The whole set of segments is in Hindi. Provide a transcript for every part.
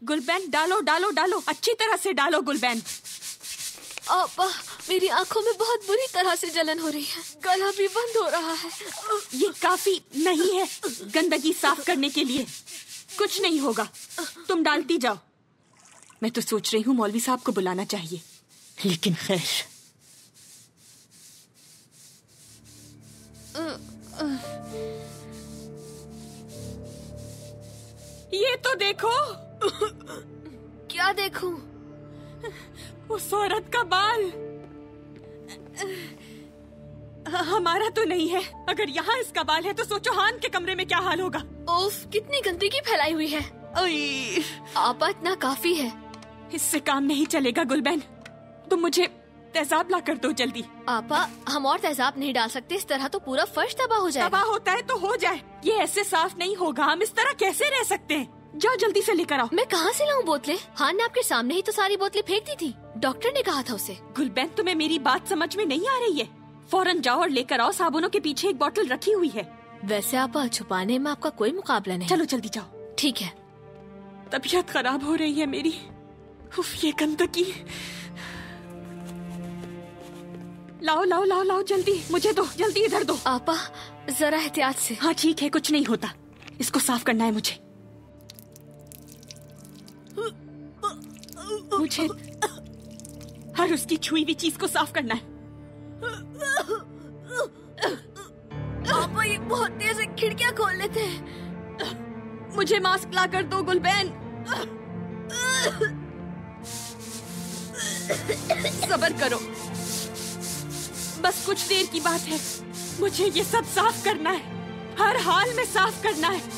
गुलबैन डालो डालो डालो, अच्छी तरह से डालो गुलबैन। आपा, मेरी आंखों में बहुत बुरी तरह से जलन हो रही है, गला भी बंद हो रहा है। ये काफी नहीं है गंदगी साफ करने के लिए, कुछ नहीं होगा, तुम डालती जाओ। मैं तो सोच रही हूँ मौलवी साहब को बुलाना चाहिए, लेकिन खैर। ये तो देखो। क्या देखूं? उस औरत का बाल। हमारा तो नहीं है, अगर यहाँ इसका बाल है तो सोचो हान के कमरे में क्या हाल होगा। ओफ, कितनी गंदगी फैलाई हुई है। आपा, इतना काफी है। इससे काम नहीं चलेगा गुलबैन, तुम मुझे तेजाब ला कर दो जल्दी। आपा, हम और तेजाब नहीं डाल सकते, इस तरह तो पूरा फर्श तबाह हो जाएगा। तबाह होता है तो हो जाए, ये ऐसे साफ नहीं होगा, हम इस तरह कैसे रह सकते हैं। जाओ जल्दी से लेकर आओ। मैं कहाँ से लाऊं बोतलें? हान ने आपके सामने ही तो सारी बोतलें फेंक दी थी, डॉक्टर ने कहा था उसे। गुलबैन, तुम्हें मेरी बात समझ में नहीं आ रही है? फौरन जाओ और लेकर आओ, साबुनों के पीछे एक बोतल रखी हुई है। वैसे आपा, छुपाने में आपका कोई मुकाबला नहीं। चलो जल्दी जाओ। ठीक है। तबीयत खराब हो रही है मेरी, उफ, ये गंदगी। लाओ लाओ लाओ लाओ जल्दी, मुझे दो, जल्दी इधर दो। आपा, जरा एहतियात से। हाँ ठीक है, कुछ नहीं होता, इसको साफ करना है मुझे। मुझे हर उसकी छुई हुई चीज को साफ करना है। आपा, ये बहुत तेज है, खिड़कियाँ खोल लेते हैं। मुझे मास्क ला कर दो गुलबैन। सब्र करो, बस कुछ देर की बात है, मुझे ये सब साफ करना है, हर हाल में साफ करना है।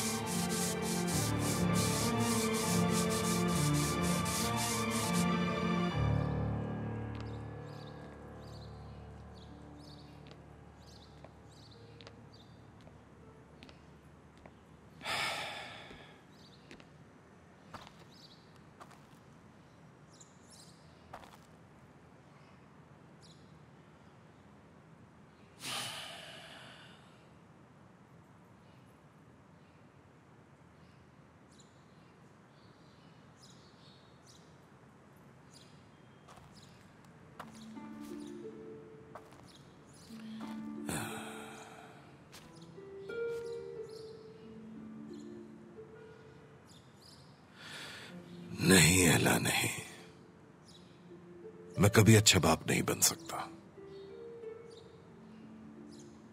नहीं एला, नहीं, मैं कभी अच्छा बाप नहीं बन सकता।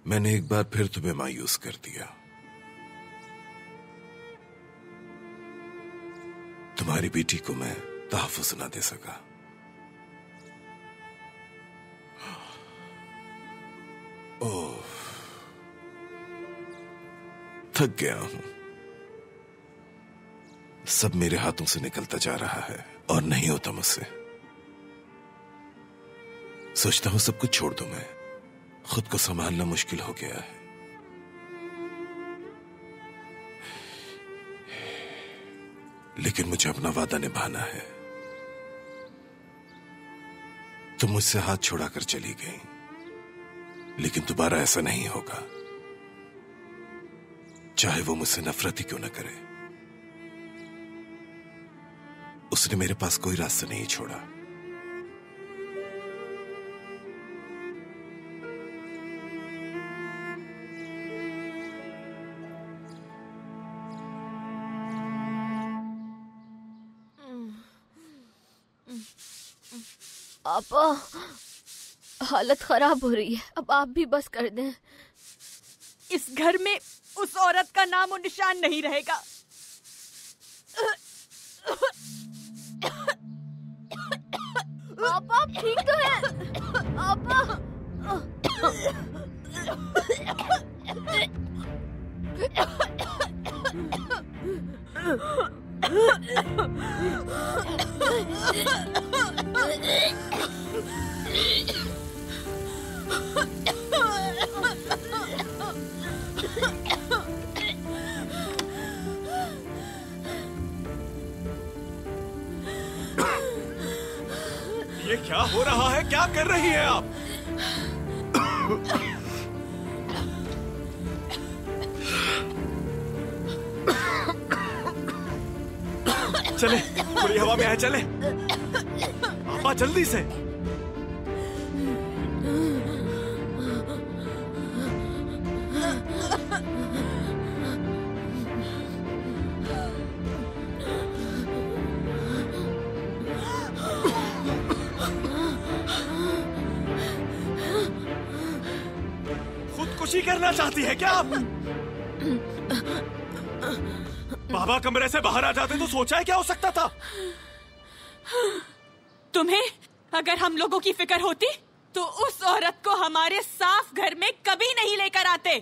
मैंने एक बार फिर तुम्हें मायूस कर दिया। तुम्हारी बेटी को मैं तहफ्फुज़ ना दे सका। ओह, थक गया हूं, सब मेरे हाथों से निकलता जा रहा है और नहीं होता मुझसे। सोचता हूं सब कुछ छोड़ दूं, मैं खुद को संभालना मुश्किल हो गया है। लेकिन मुझे अपना वादा निभाना है। तुम मुझसे हाथ छुड़ाकर चली गई, लेकिन दोबारा ऐसा नहीं होगा, चाहे वो मुझसे नफरत ही क्यों न करे। उसने मेरे पास कोई रास्ता नहीं छोड़ा। आपा, हालत खराब हो रही है, अब आप भी बस कर दें। इस घर में उस औरत का नाम और निशान नहीं रहेगा। आपा, आप ठीक तो है? आपा, ये क्या हो रहा है? क्या कर रही है आप? चले खुली हवा में है, चले। आपा जल्दी से। खुदकुशी करना चाहती है क्या आप? बाबा कमरे से बाहर आ जाते तो सोचा है क्या हो सकता था? तुम्हें अगर हम लोगों की फिक्र होती तो उस औरत को हमारे साफ घर में कभी नहीं लेकर आते।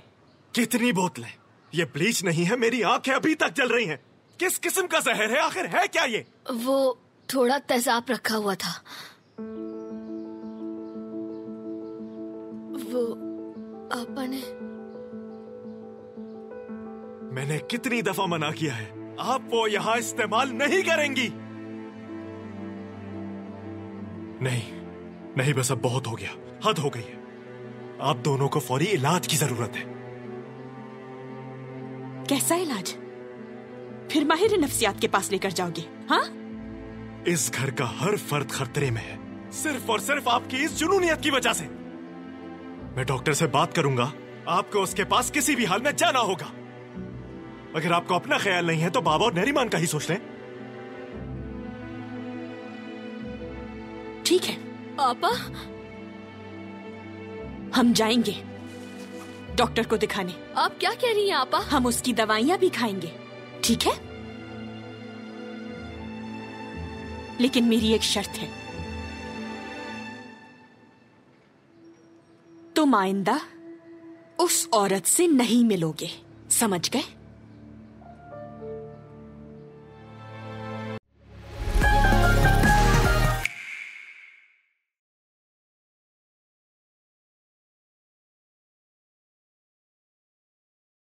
कितनी बोतलें? ये ब्लीच नहीं है, मेरी आंखें अभी तक जल रही हैं। किस किस्म का जहर है आखिर, है क्या ये? वो थोड़ा तेजाब रखा हुआ था। वो आपा ने। मैंने कितनी दफा मना किया है, आप वो यहाँ इस्तेमाल नहीं करेंगी। नहीं, बस अब बहुत हो गया, हद हो गई है। आप दोनों को फौरी इलाज की जरूरत है। कैसा इलाज? फिर माहिर नफ्सियात के पास लेकर जाओगे? हाँ? इस घर का हर फर्द खतरे में है, सिर्फ और सिर्फ आपकी इस जुनूनियत की वजह से। मैं डॉक्टर से बात करूंगा, आपको उसके पास किसी भी हाल में जाना होगा। अगर आपको अपना ख्याल नहीं है तो बाबा और नरीमान का ही सोच लें। ठीक है आपा, हम जाएंगे डॉक्टर को दिखाने। आप क्या कह रही हैं आपा? हम उसकी दवाइयां भी खाएंगे, ठीक है? लेकिन मेरी एक शर्त है, तुम आइंदा उस औरत से नहीं मिलोगे, समझ गए?